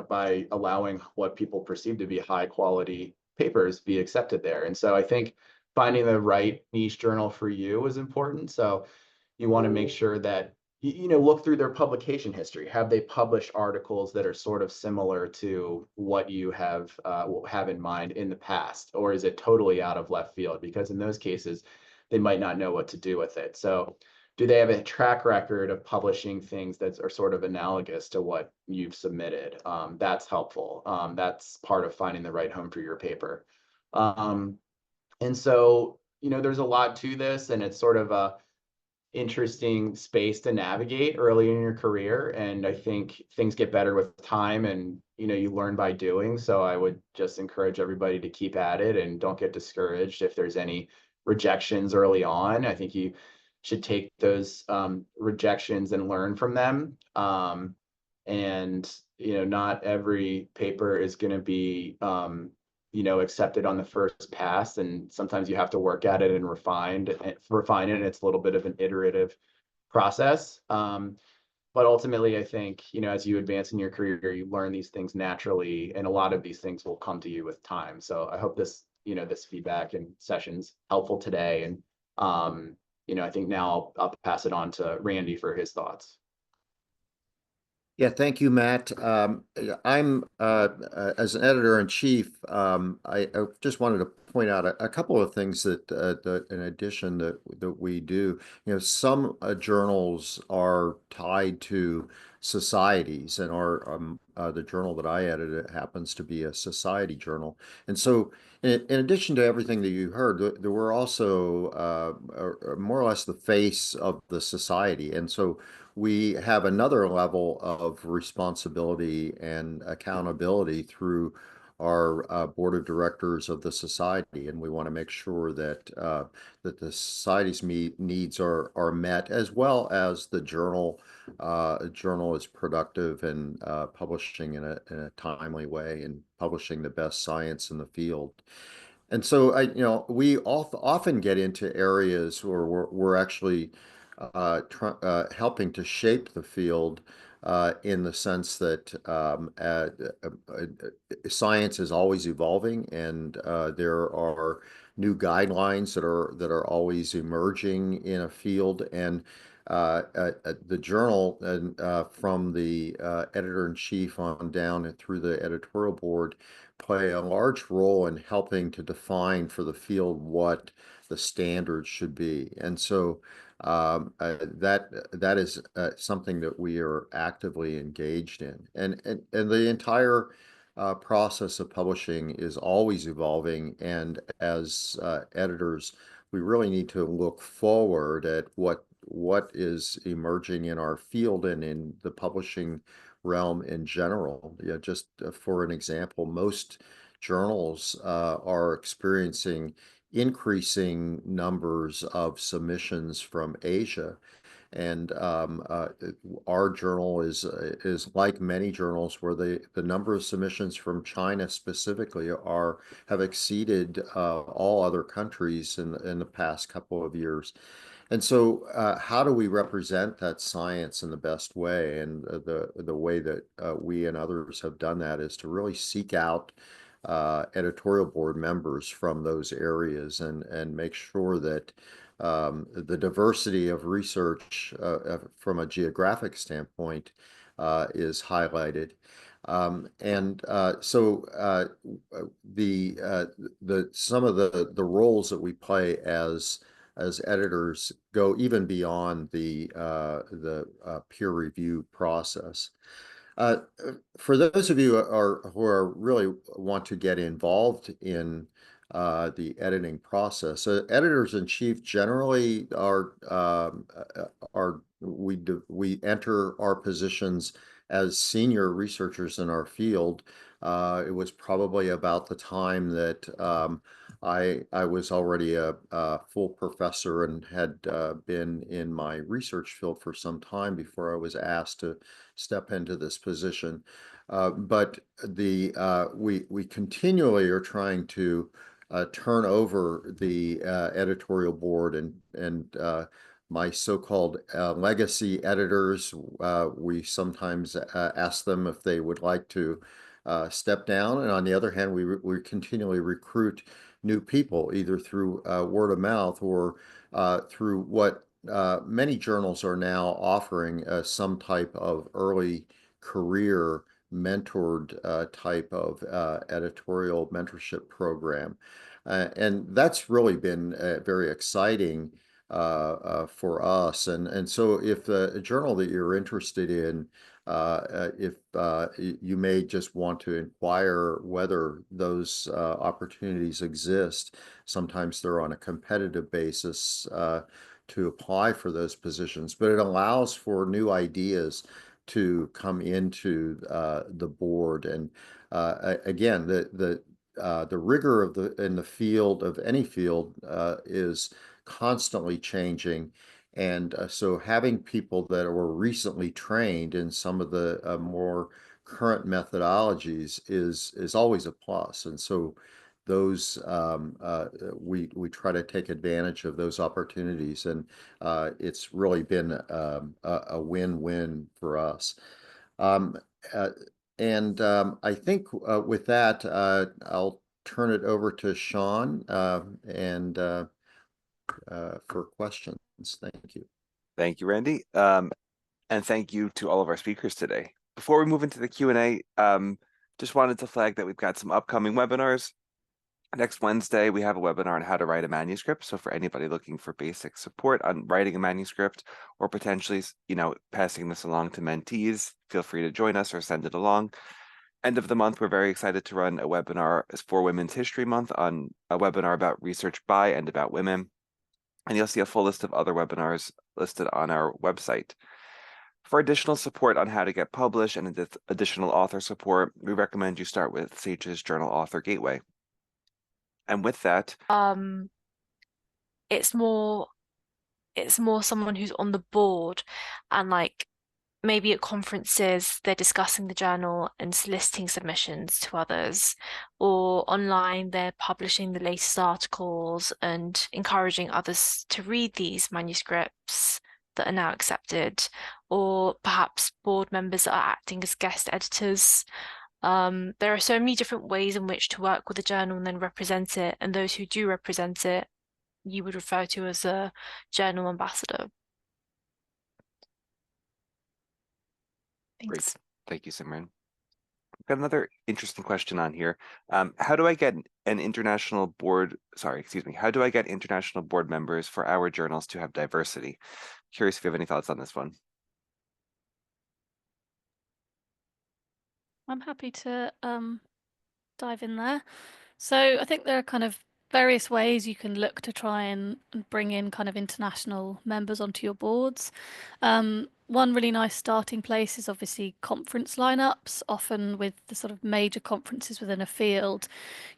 by allowing what people perceive to be high quality papers be accepted there. And so I think finding the right niche journal for you is important. So you want to make sure that look through their publication history. Have they published articles that are sort of similar to what you have in mind in the past, or is it totally out of left field? Because in those cases, they might not know what to do with it. So do they have a track record of publishing things that are sort of analogous to what you've submitted? That's helpful. That's part of finding the right home for your paper. And so, there's a lot to this, and it's sort of a interesting space to navigate early in your career. And I think things get better with time, and you learn by doing. So I would just encourage everybody to keep at it and don't get discouraged if there's any rejections early on. I think you should take those rejections and learn from them. And not every paper is going to be accepted on the first pass, and sometimes you have to work at it and refine it, and it's a little bit of an iterative process. But ultimately, I think, as you advance in your career, you learn these things naturally, and a lot of these things will come to you with time. So I hope this feedback and sessions helpful today. And I think now I'll pass it on to Randy for his thoughts. Yeah, thank you, Matt. I'm as an editor-in-chief, I just wanted to point out a couple of things that in addition that we do. Some journals are tied to societies, and the journal that I edit happens to be a society journal. And so, in addition to everything that you heard, there were also more or less the face of the society, and so we have another level of responsibility and accountability through our board of directors of the society, and we want to make sure that that the society's needs are met, as well as the journal is productive and publishing in a timely way and publishing the best science in the field. And so we often get into areas where we're actually helping to shape the field in the sense that science is always evolving, and there are new guidelines that are always emerging in a field. And the journal, and from the editor-in-chief on down and through the editorial board, play a large role in helping to define for the field what the standards should be. And so that is something that we are actively engaged in, and the entire process of publishing is always evolving. And as editors, we really need to look forward at what is emerging in our field and in the publishing realm in general. Yeah, just for an example, most journals are experiencing increasing numbers of submissions from Asia. And our journal is like many journals where the number of submissions from China specifically have exceeded all other countries in the past couple of years. And so, how do we represent that science in the best way? And the way that we and others have done that is to really seek out editorial board members from those areas and make sure that the diversity of research from a geographic standpoint is highlighted. So some of the roles that we play as editors go even beyond the peer review process. For those of you who are really want to get involved in the editing process, editors-in-chief generally we enter our positions as senior researchers in our field It was probably about the time that I was already a full professor and had been in my research field for some time before I was asked to step into this position. But we continually are trying to turn over the editorial board and my so-called legacy editors. We sometimes ask them if they would like to step down, and on the other hand, we continually recruit new people either through word of mouth or through what many journals are now offering some type of early career mentored type of editorial mentorship program. And that's really been very exciting for us. And so if a journal that you're interested in, if you may just want to inquire whether those opportunities exist. Sometimes they're on a competitive basis to apply for those positions, but it allows for new ideas to come into the board. And again, the rigor of in the field of any field is constantly changing. And so having people that were recently trained in some of the more current methodologies is always a plus. And so those we try to take advantage of those opportunities, and it's really been a win-win for us. Um, uh, I think with that, I'll turn it over to Sean and for questions. Thank you. Thank you, Randy. And thank you to all of our speakers today. Before we move into the Q&A, just wanted to flag that we've got some upcoming webinars. Next Wednesday, we have a webinar on how to write a manuscript. So for anybody looking for basic support on writing a manuscript or potentially, passing this along to mentees, feel free to join us or send it along. End of the month, we're very excited to run a webinar for Women's History Month on a webinar about research by and about women. And you'll see a full list of other webinars listed on our website. For additional support on how to get published and additional author support, we recommend you start with Sage's Journal Author Gateway. And with that, it's more someone who's on the board, and like maybe at conferences they're discussing the journal and soliciting submissions to others, or online they're publishing the latest articles and encouraging others to read these manuscripts that are now accepted, or perhaps board members are acting as guest editors. There are so many different ways in which to work with a journal and then represent it, and those who do represent it, you would refer to as a journal ambassador. great. Thanks. Thank you, Simran. Got another interesting question on here. How do I get an international board, how do I get international board members for our journals to have diversity? Curious if you have any thoughts on this one. I'm happy to dive in there. So I think there are kind of various ways you can look to try and bring in kind of international members onto your boards. One really nice starting place is obviously conference lineups. Often with the sort of major conferences within a field,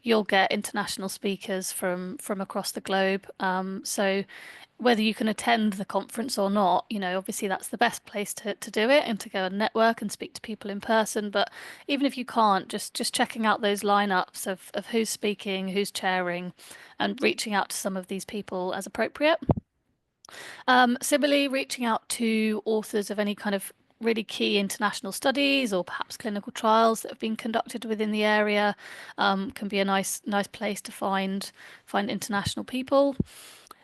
you'll get international speakers from across the globe. So whether you can attend the conference or not, obviously that's the best place to do it and to go and network and speak to people in person. But even if you can't, just checking out those lineups of who's speaking, who's chairing, and reaching out to some of these people as appropriate. Similarly, reaching out to authors of any kind of really key international studies or perhaps clinical trials that have been conducted within the area can be a nice place to find international people.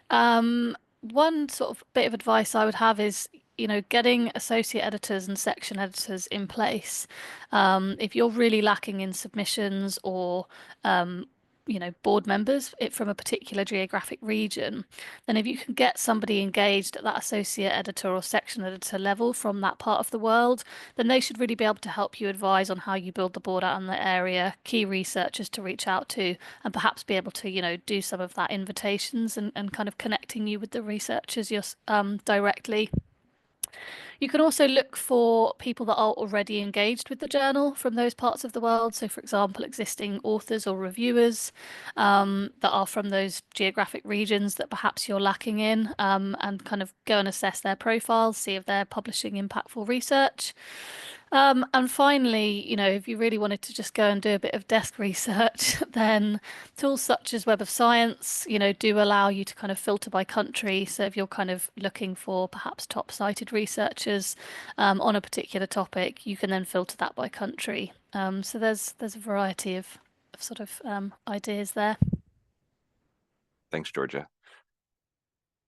One sort of bit of advice I would have is, getting associate editors and section editors in place. If you're really lacking in submissions or, board members from a particular geographic region, then if you can get somebody engaged at that associate editor or section editor level from that part of the world, then they should really be able to help you advise on how you build the board out in the area, key researchers to reach out to, and perhaps be able to, do some of that invitations and kind of connecting you with the researchers directly. You can also look for people that are already engaged with the journal from those parts of the world. So, for example, existing authors or reviewers that are from those geographic regions that perhaps you're lacking in, and kind of go and assess their profiles, see if they're publishing impactful research. And finally, if you really wanted to just go and do a bit of desk research, then tools such as Web of Science, do allow you to kind of filter by country. So if you're kind of looking for perhaps top cited researchers on a particular topic, you can then filter that by country. So there's a variety of sort of ideas there. Thanks, Georgia.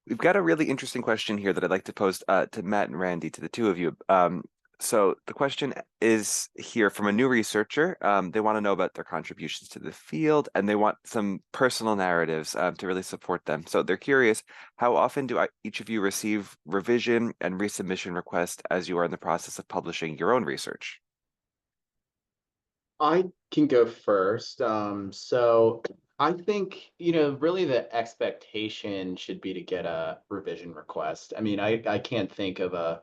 We've got a really interesting question here that I'd like to pose to Matt and Randy, to the two of you. So the question is here from a new researcher. They want to know about their contributions to the field, and they want some personal narratives to really support them. So they're curious, how often do each of you receive revision and resubmission requests as you are in the process of publishing your own research? I can go first. So I think, really the expectation should be to get a revision request. I mean, I can't think of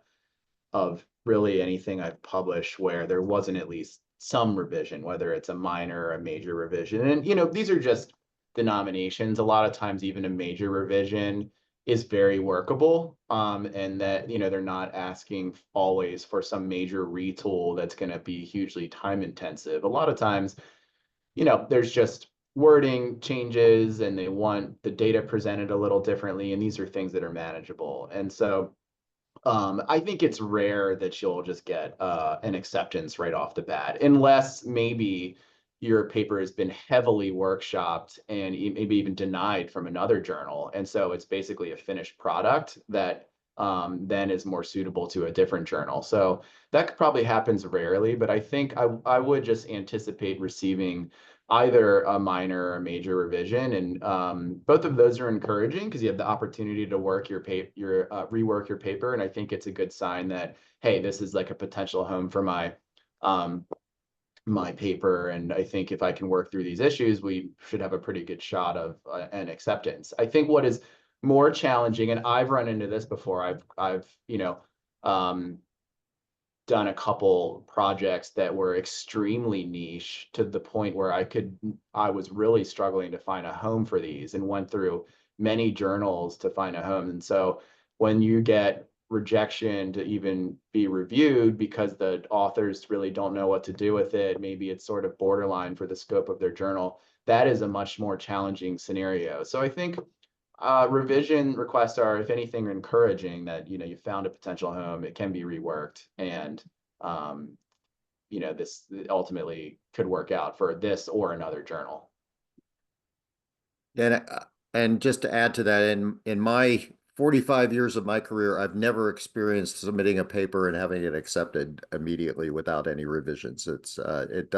really anything I've published where there wasn't at least some revision, whether it's a minor or a major revision. And, these are just denominations. A lot of times, even a major revision is very workable. And that, they're not asking always for some major retool that's going to be hugely time intensive. A lot of times, there's just wording changes and they want the data presented a little differently. And these are things that are manageable. And so I think it's rare that you'll just get an acceptance right off the bat, unless maybe your paper has been heavily workshopped and maybe even denied from another journal. And so it's basically a finished product that then is more suitable to a different journal. So that probably happens rarely, but I think I would just anticipate receiving either a minor or a major revision, and both of those are encouraging because you have the opportunity to work rework your paper, and I think it's a good sign that, hey, this is like a potential home for my paper, and I think if I can work through these issues, we should have a pretty good shot of an acceptance. I think what is more challenging, and I've run into this before, I've done a couple projects that were extremely niche to the point where I was really struggling to find a home for these and went through many journals to find a home. And so when you get rejection to even be reviewed because the authors really don't know what to do with it, maybe it's sort of borderline for the scope of their journal, that is a much more challenging scenario. So I think revision requests are, if anything, encouraging that, you found a potential home, it can be reworked, and this ultimately could work out for this or another journal. And just to add to that, in my 45 years of my career, I've never experienced submitting a paper and having it accepted immediately without any revisions. It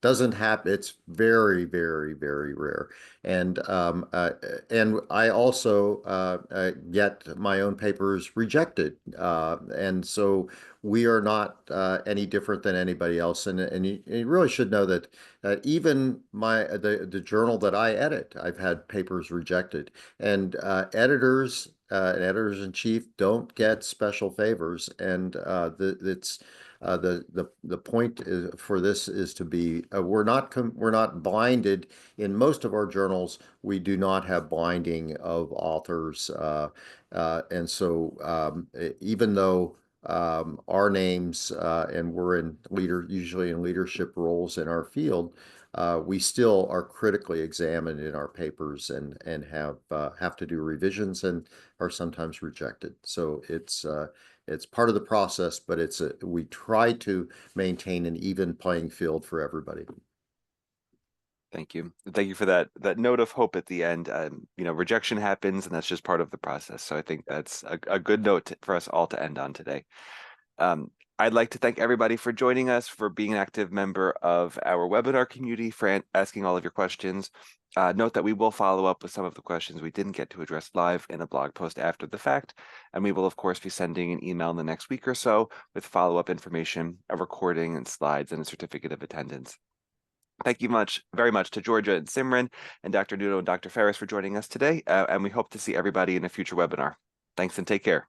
doesn't happen. It's very, very, very rare. And I also get my own papers rejected, and so we are not any different than anybody else. And you really should know that even the journal that I edit, I've had papers rejected, and editors-in-chief don't get special favors, and the point for this is to be we're not blinded. In most of our journals, we do not have blinding of authors, and so even though our names and we're usually in leadership roles in our field, we still are critically examined in our papers and have to do revisions and are sometimes rejected. So it's part of the process, but we try to maintain an even playing field for everybody. Thank you. Thank you for that note of hope at the end. Rejection happens, and that's just part of the process. So I think that's a good note for us all to end on today. I'd like to thank everybody for joining us, for being an active member of our webinar community, for asking all of your questions. Note that we will follow up with some of the questions we didn't get to address live in a blog post after the fact, and we will, of course, be sending an email in the next week or so with follow-up information, a recording and slides, and a certificate of attendance. Thank you very much to Georgia and Simran and Dr. Nuno and Dr. Ferris for joining us today, and we hope to see everybody in a future webinar. Thanks and take care.